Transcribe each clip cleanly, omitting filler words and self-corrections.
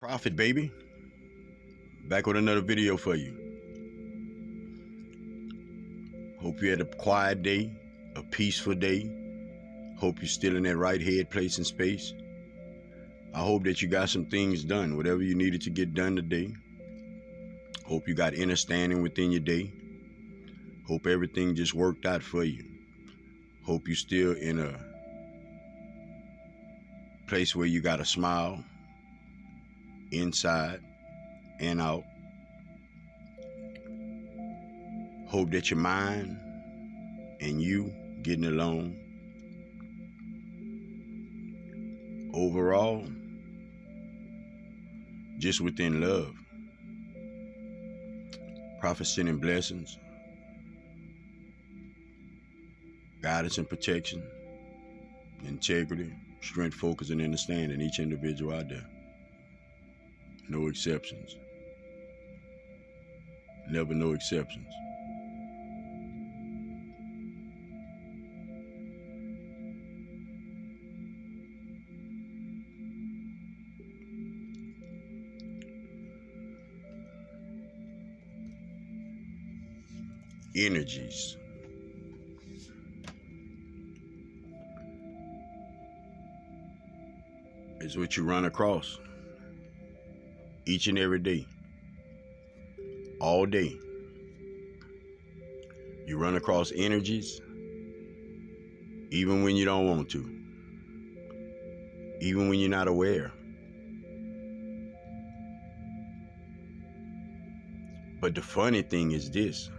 Prophet, baby, back with another video for you. Hope you had a quiet day, a peaceful day. Hope you're still in that right head, place, and space. I hope that you got some things done, whatever you needed to get done today. Hope you got understanding within your day. Hope everything just worked out for you. Hope you're still in a place where you got a smile inside and out. Hope that your mind and you getting along. Overall, just within love. Prophet sending blessings, guidance and protection, integrity, strength, focus, and understanding each individual out there. No exceptions. Never no exceptions. Energies. Is what you run across each and every day. All day. You run across energies even when you don't want to. Even when you're not aware. But the funny thing is this.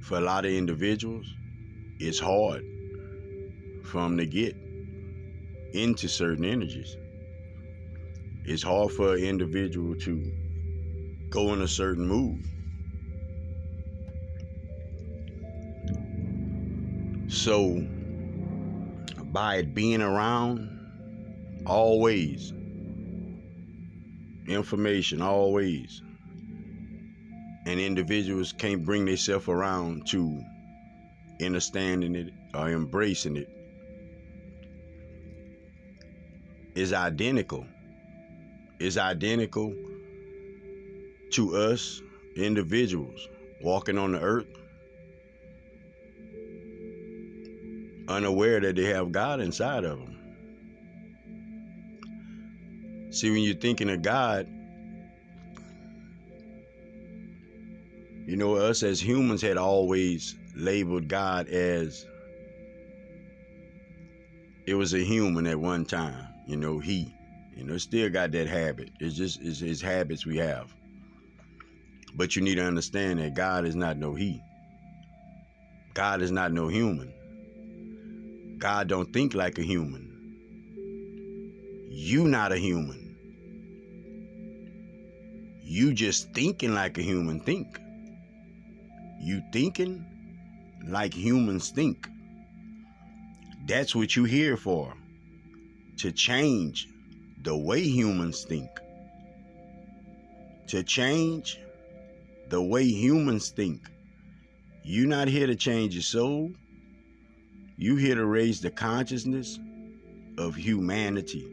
For a lot of individuals, it's hard for them to get into certain energies. It's hard for an individual to go in a certain mood. So, by it being around, always, information, always, and individuals can't bring themselves around to understanding it or embracing it, is identical. Is identical to us individuals walking on the earth, unaware that they have God inside of them. See, when you're thinking of God, you know, us as humans had always labeled God as it was a human at one time, you know, he. You know, still got that habit. It's his habits we have. But you need to understand that God is not no he. God is not no human. God don't think like a human. You not a human. You just thinking like a human think. You thinking like humans think. That's what you here for. To change the way humans think. To change the way humans think. You're not here to change your soul. You here to raise the consciousness of humanity.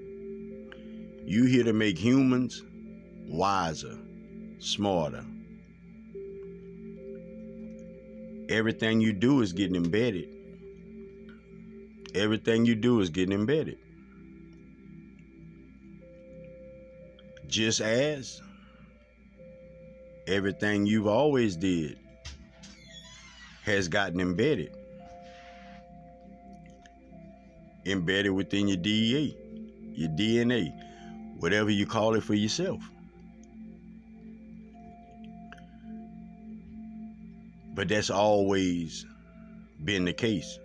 You here to make humans wiser, smarter. Everything you do is getting embedded. Everything you do is getting embedded. Just as everything you've always did has gotten embedded. Embedded within your DEA, your DNA, whatever you call it for yourself. But that's always been the case.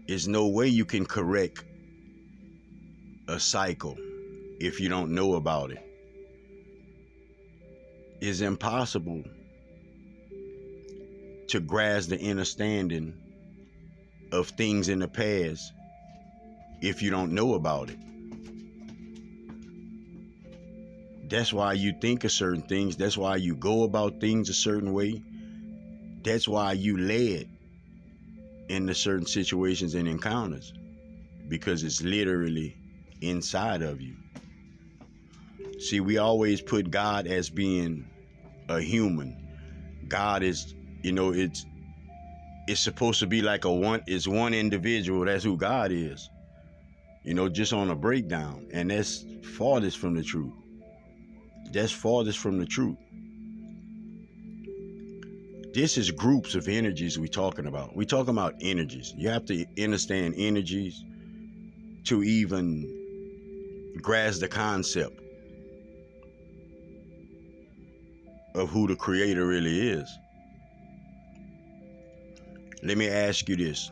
There's no way you can correct a cycle if you don't know about it. It's impossible to grasp the understanding of things in the past if you don't know about it. That's why you think of certain things. That's why you go about things a certain way. That's why you led into certain situations and encounters, because it's literally inside of you. See, we always put God as being a human. God is, it's supposed to be like it's one individual. That's who God is. Just on a breakdown. And that's farthest from the truth. That's farthest from the truth. This is groups of energies we're talking about. We're talking about energies. You have to understand energies to even grasp the concept of who the creator really is. Let me ask you this.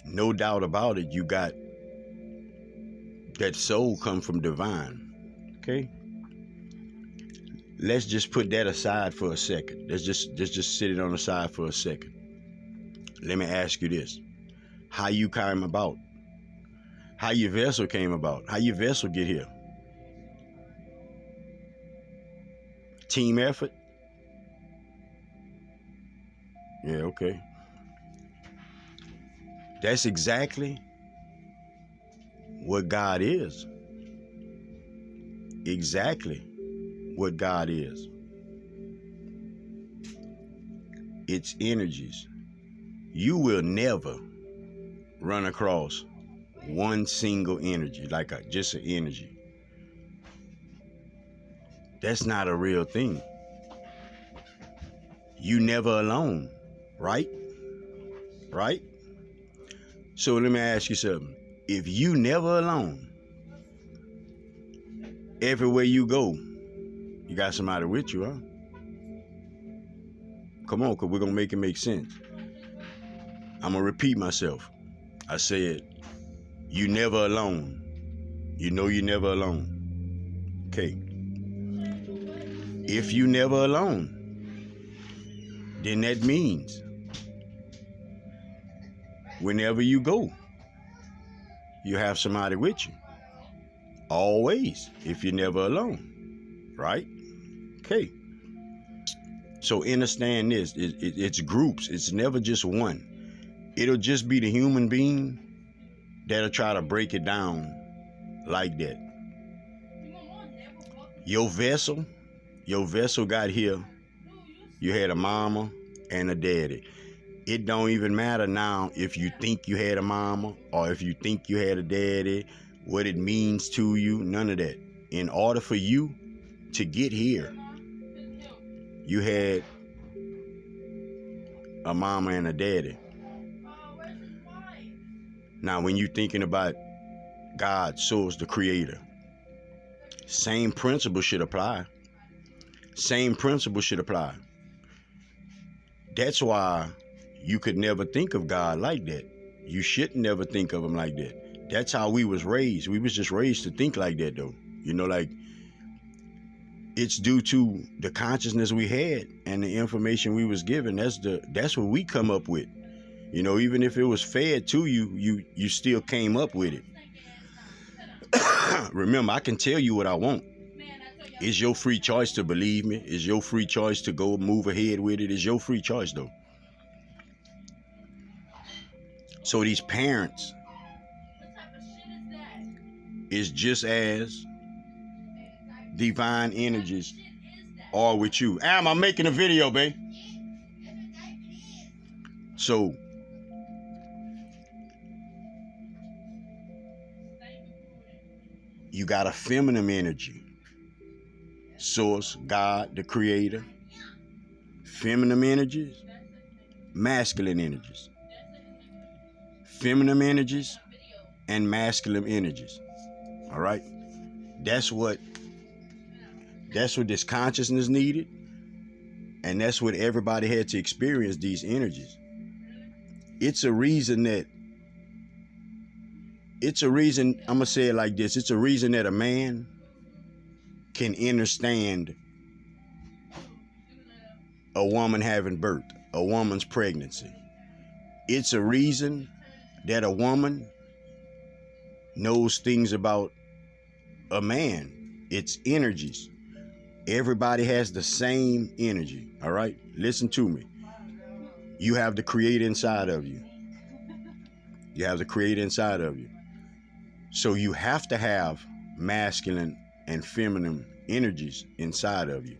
No doubt about it, you got that soul come from divine. Okay? Let's just put that aside for a second. Let's just sit it on the side for a second. Let me ask you this. How you came about? How your vessel came about? How your vessel get here? Team effort? Yeah, okay. That's exactly what God is. Exactly what God is. It's energies. You will never run across one single energy, like just an energy. That's not a real thing. You never alone, right? Right? So let me ask you something. If you never alone, everywhere you go, you got somebody with you, huh? Come on, because we're going to make it make sense. I'm going to repeat myself. I said, you never alone. You know you're never alone. Okay. If you never alone, then that means whenever you go, you have somebody with you. Always, if you're never alone. Right? Okay. So understand this. It's groups. It's never just one. It'll just be the human being that'll try to break it down like that. Your vessel got here. You had a mama and a daddy. It don't even matter now if you think you had a mama or if you think you had a daddy, what it means to you, none of that. In order for you to get here, you had a mama and a daddy. Now, when you're thinking about God, source, the creator, same principle should apply. Same principle should apply. That's why you could never think of God like that. You should never think of him like that. That's how we was raised. We was just raised to think like that, though. Like it's due to the consciousness we had and the information we was given. That's what we come up with. Even if it was fed to you, you still came up with it. Remember, I can tell you what I want. It's your free choice to believe me. It's your free choice to go move ahead with it. It's your free choice, though. So these parents is just as divine energies are with you. I'm making a video, babe. So you got a feminine energy. Source, God, the creator. Feminine energies, masculine energies. Feminine energies and masculine energies. All right? That's what this consciousness needed. And that's what everybody had to experience, these energies. It's a reason, I'm going to say it like this. It's a reason that a man can understand a woman having birth, a woman's pregnancy. It's a reason that a woman knows things about a man. It's energies. Everybody has the same energy. All right? Listen to me. You have the creator inside of you. You have the creator inside of you. So you have to have masculine and feminine energies inside of you.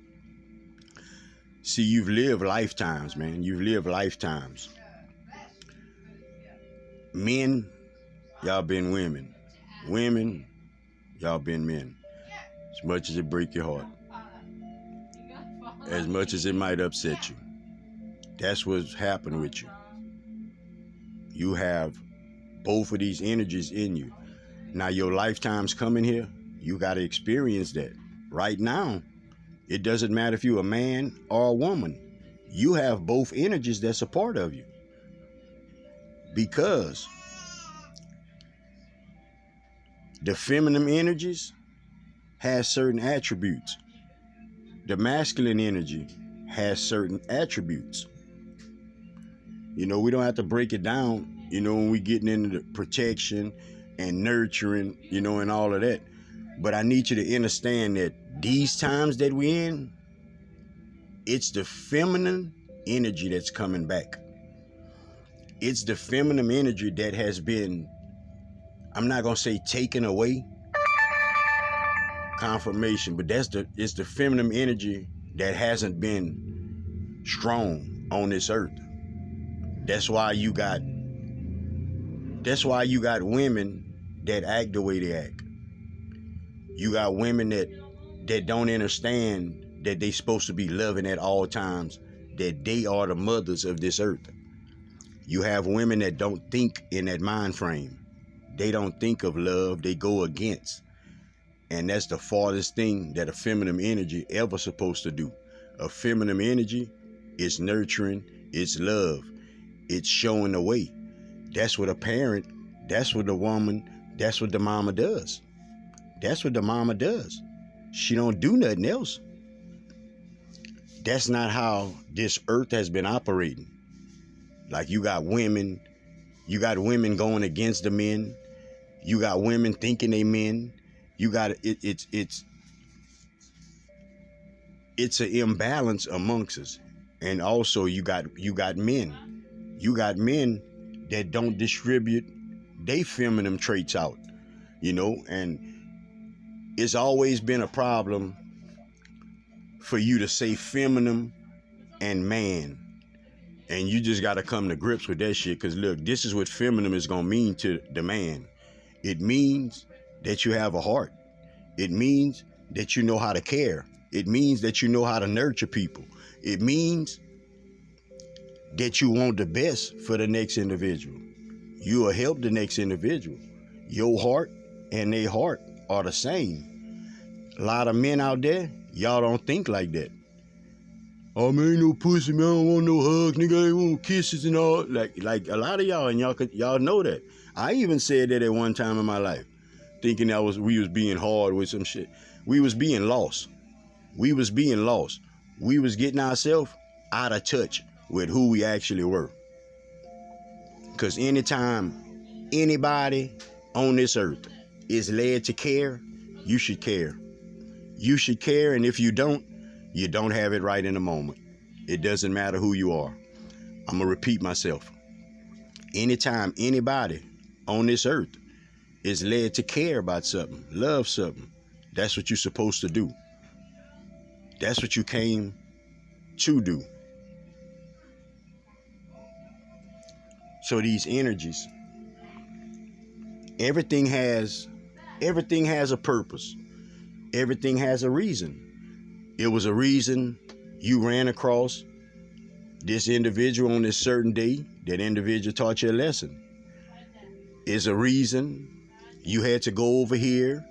See, you've lived lifetimes, man. You've lived lifetimes. Men, y'all been women. Women, y'all been men. As much as it break your heart. As much as it might upset you. That's what's happened with you. You have both of these energies in you. Now your lifetime's coming here. You got to experience that. Right now, it doesn't matter if you're a man or a woman. You have both energies that's a part of you. Because the feminine energies has certain attributes. The masculine energy has certain attributes. You know, we don't have to break it down, you know, when we getting into the protection and nurturing, you know, and all of that. But I need you to understand that these times that we're in, it's the feminine energy that's coming back. It's the feminine energy that has been, I'm not going to say taken away, confirmation, but it's the feminine energy that hasn't been strong on this earth. That's why you got women that act the way they act. You got women that don't understand that they supposed to be loving at all times, that they are the mothers of this earth. You have women that don't think in that mind frame. They don't think of love, they go against. And that's the farthest thing that a feminine energy ever supposed to do. A feminine energy is nurturing, it's love, it's showing the way. That's what a parent, that's what the woman, that's what the mama does. That's what the mama does. She don't do nothing else. That's not how this earth has been operating. Like you got women going against the men. You got women thinking they men. You got it's an imbalance amongst us. And also you got men. You got men that don't distribute their feminine traits out. You know, and it's always been a problem for you to say feminine and man. And you just got to come to grips with that shit. Because look, this is what feminine is going to mean to the man. It means that you have a heart. It means that you know how to care. It means that you know how to nurture people. It means that you want the best for the next individual. You will help the next individual. Your heart and their heart are the same. A lot of men out there, y'all don't think like that. Oh, man, ain't no pussy, man. I don't want no hugs, nigga. I ain't want kisses and all. Like a lot of y'all, and y'all know that. I even said that at one time in my life, thinking that we was being hard with some shit. We was being lost. We was being lost. We was getting ourselves out of touch with who we actually were. Because anytime anybody on this earth is led to care, you should care. You should care, and if you don't have it right in the moment. It doesn't matter who you are. I'm going to repeat myself. Anytime anybody on this earth is led to care about something, love something, that's what you're supposed to do. That's what you came to do. So these energies, everything has a purpose. Everything has a reason. It was a reason you ran across this individual on this certain day. That individual taught you a lesson. It's a reason you had to go over here.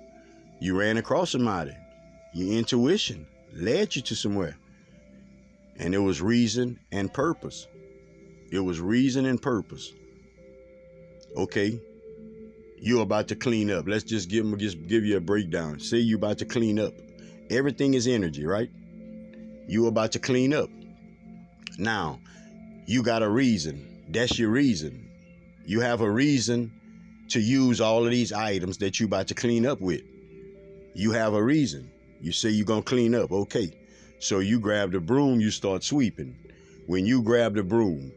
You ran across somebody. Your intuition led you to somewhere. And it was reason and purpose. It was reason and purpose. Okay, you're about to clean up. Let's just give you a breakdown. Say you're about to clean up. Everything is energy, right? You about to clean up. Now, you got a reason. That's your reason. You have a reason to use all of these items that you about to clean up with. You have a reason. You say you're going to clean up. Okay. So you grab the broom, you start sweeping. When you grab the broom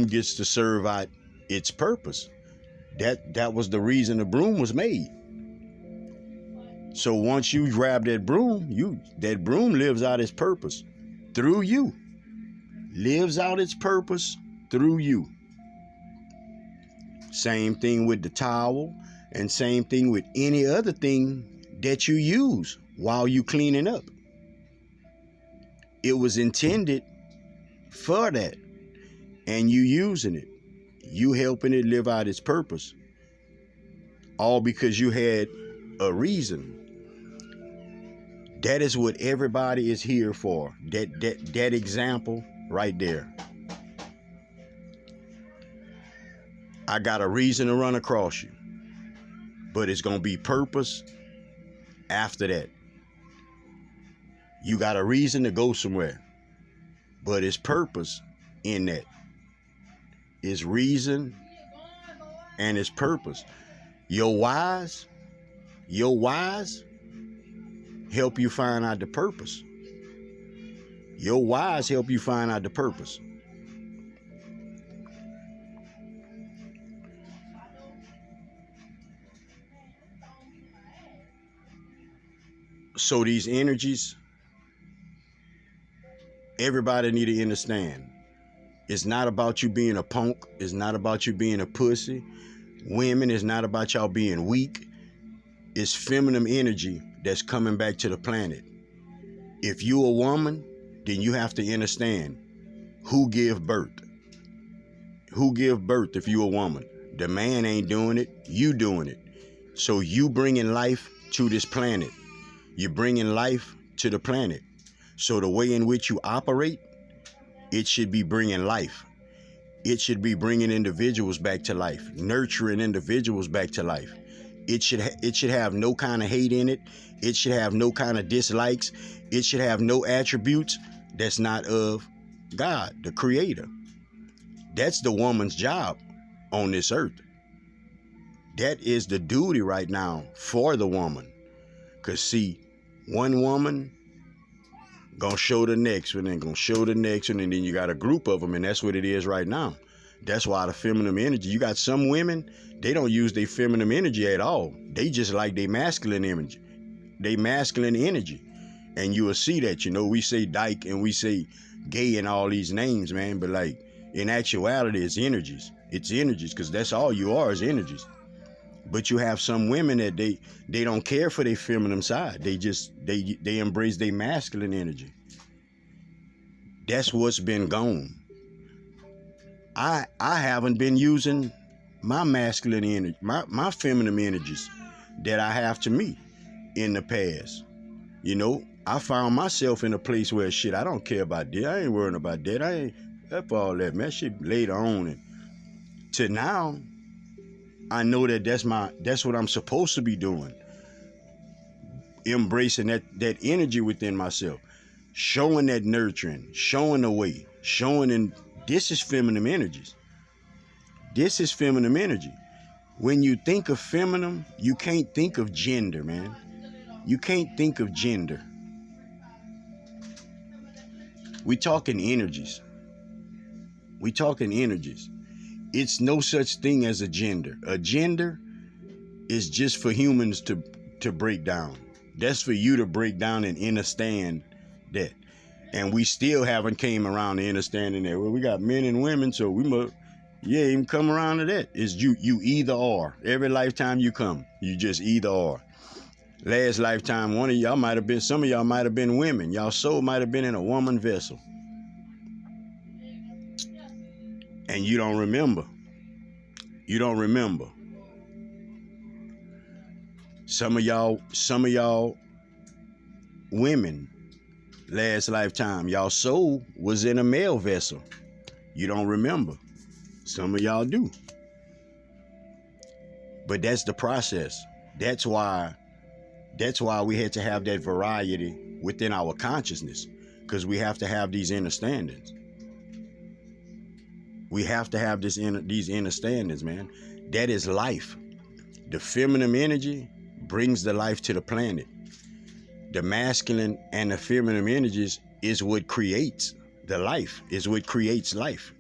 gets to serve out its purpose. That was the reason the broom was made. So once you grab that broom, that broom lives out its purpose through you. Lives out its purpose through you. Same thing with the towel, and same thing with any other thing that you use while you cleaning up. It was intended for that, and you using it. You helping it live out its purpose. All because you had a reason. That is what everybody is here for. That example right there. I got a reason to run across you, but it's gonna be purpose after that. You got a reason to go somewhere, but it's purpose in that. It's reason and it's purpose. Your whys help you find out the purpose. Your whys help you find out the purpose. So these energies, everybody need to understand. It's not about you being a punk. It's not about you being a pussy. Women, it's not about y'all being weak. It's feminine energy that's coming back to the planet. If you a woman, then you have to understand who give birth. Who give birth if you a woman? The man ain't doing it, you doing it. So you bringing life to this planet. You're bringing life to the planet. So the way in which you operate, it should be bringing life. It should be bringing individuals back to life, nurturing individuals back to life. It should have no kind of hate in it. It should have no kind of dislikes. It should have no attributes that's not of God, the Creator. That's the woman's job on this earth. That is the duty right now for the woman. Because see, one woman gonna show the next one and gonna show the next one, and then you got a group of them, and that's what it is right now. That's why the feminine energy, you got some women, they don't use their feminine energy at all. They just like their masculine energy. They masculine energy. And you will see that, we say dyke and we say gay and all these names, man, but like in actuality, it's energies. It's energies, because that's all you are is energies. But you have some women that they don't care for their feminine side. They embrace their masculine energy. That's what's been gone. I haven't been using my masculine energy, my feminine energies that I have to me in the past. I found myself in a place where shit, I don't care about that. I ain't worrying about that. I ain't up all that, man. Shit later on. And to now, I know that that's what I'm supposed to be doing. Embracing that energy within myself. Showing that nurturing, showing the way, this is feminine energies. This is feminine energy. When you think of feminine, you can't think of gender, man. You can't think of gender. We talking energies. We talking energies. It's no such thing as a gender. A gender is just for humans to break down. That's for you to break down and understand that. And we still haven't came around to understanding that. Well, we got men and women, so we must, even come around to that. It's you either or. Every lifetime you come, you just either or. Last lifetime, some of y'all might have been women. Y'all soul might have been in a woman vessel. And you don't remember. You don't remember. Some of y'all women, last lifetime, y'all soul was in a male vessel. You don't remember. Some of y'all do. But that's the process. That's why we had to have that variety within our consciousness, because we have to have these understandings. We have to have these understandings, man. That is life. The feminine energy brings the life to the planet. The masculine and the feminine energies is what creates the life, is what creates life.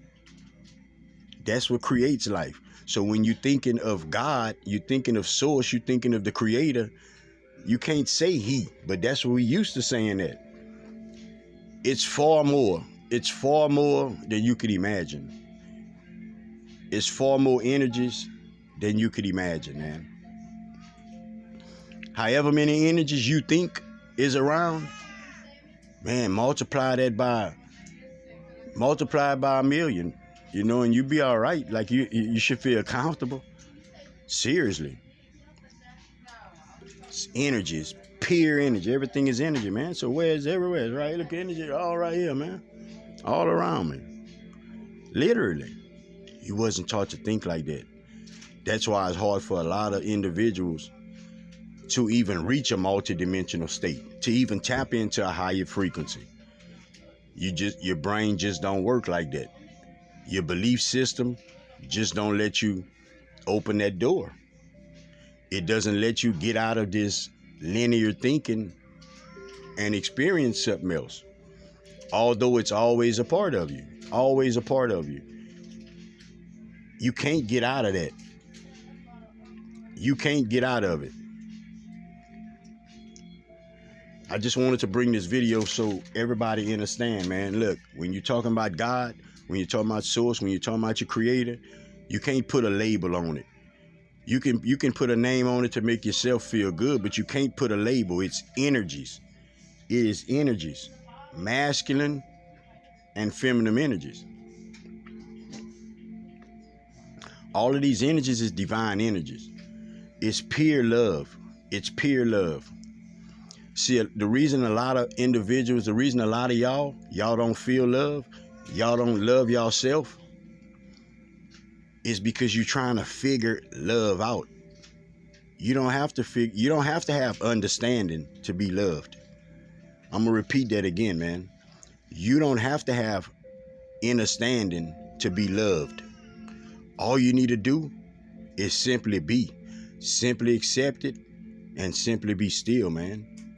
That's what creates life. So when you're thinking of God, you're thinking of source, you're thinking of the creator, you can't say he, but that's what we used to saying that. It's far more. It's far more than you could imagine. It's far more energies than you could imagine, man. However many energies you think is around, man, multiply by a million, and you be all right. Like you should feel comfortable. Seriously. It's energy. It's pure energy. Everything is energy, man. So where's everywhere? It's right. Look, energy all right here, man. All around me. Literally. You wasn't taught to think like that. That's why it's hard for a lot of individuals to even reach a multidimensional state, to even tap into a higher frequency. Your brain just don't work like that. Your belief system just don't let you open that door. It doesn't let you get out of this linear thinking and experience something else. Although it's always a part of you. Always a part of you. You can't get out of that. You can't get out of it. I just wanted to bring this video so everybody understand, man. Look, when you're talking about God, when you're talking about source, when you're talking about your creator, you can't put a label on it. You can put a name on it to make yourself feel good, but you can't put a label. It's energies. It is energies. Masculine and feminine energies. All of these energies is divine energies. It's pure love. It's pure love. See, the reason a lot of individuals, the reason a lot of y'all don't feel love, y'all don't love yourself, is because you're trying to figure love out. You don't have to have understanding to be loved. I'm gonna repeat that again, man. You don't have to have understanding to be loved. All you need to do is simply be, simply accept it, and simply be still, man.